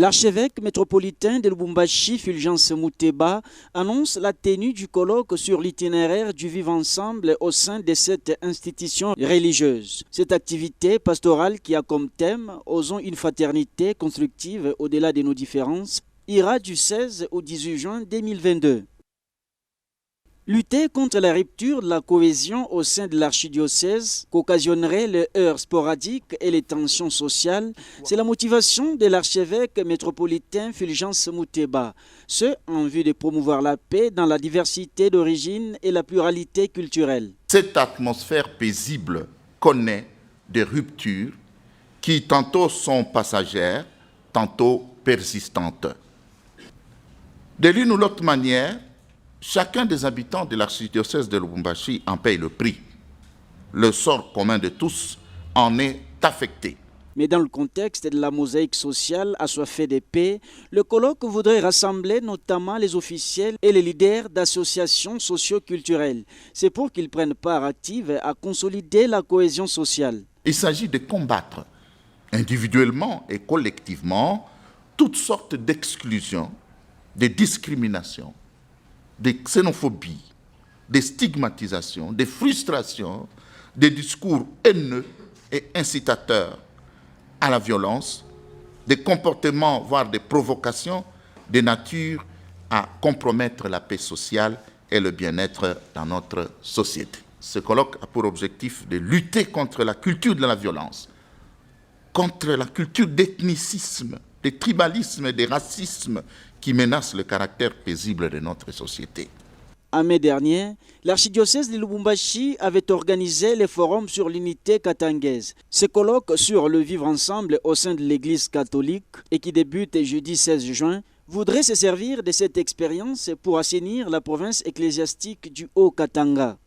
L'archevêque métropolitain de Lubumbashi, Fulgence Muteba, annonce la tenue du colloque sur l'itinéraire du vivre ensemble au sein de cette institution religieuse. Cette activité pastorale qui a comme thème « Osons une fraternité constructive au-delà de nos différences » ira du 16 au 18 juin 2022. Lutter contre la rupture de la cohésion au sein de l'archidiocèse qu'occasionneraient les heurts sporadiques et les tensions sociales, c'est la motivation de l'archevêque métropolitain Fulgence Muteba, ce en vue de promouvoir la paix dans la diversité d'origine et la pluralité culturelle. Cette atmosphère paisible connaît des ruptures qui tantôt sont passagères, tantôt persistantes. De l'une ou l'autre manière, chacun des habitants de l'archidiocèse de Lubumbashi en paye le prix. Le sort commun de tous en est affecté. Mais dans le contexte de la mosaïque sociale assoiffée de paix, le colloque voudrait rassembler notamment les officiels et les leaders d'associations socio-culturelles. C'est pour qu'ils prennent part active à consolider la cohésion sociale. Il s'agit de combattre individuellement et collectivement toutes sortes d'exclusions, de discriminations, des xénophobies, des stigmatisations, des frustrations, des discours haineux et incitateurs à la violence, des comportements, voire des provocations de nature à compromettre la paix sociale et le bien-être dans notre société. Ce colloque a pour objectif de lutter contre la culture de la violence, contre la culture d'ethnicisme, de tribalisme et de racisme qui menacent le caractère paisible de notre société. En mai dernier, l'archidiocèse de Lubumbashi avait organisé le forum sur l'unité katangaise. Ce colloque sur le vivre ensemble au sein de l'Église catholique et qui débute jeudi 16 juin voudrait se servir de cette expérience pour assainir la province ecclésiastique du Haut-Katanga.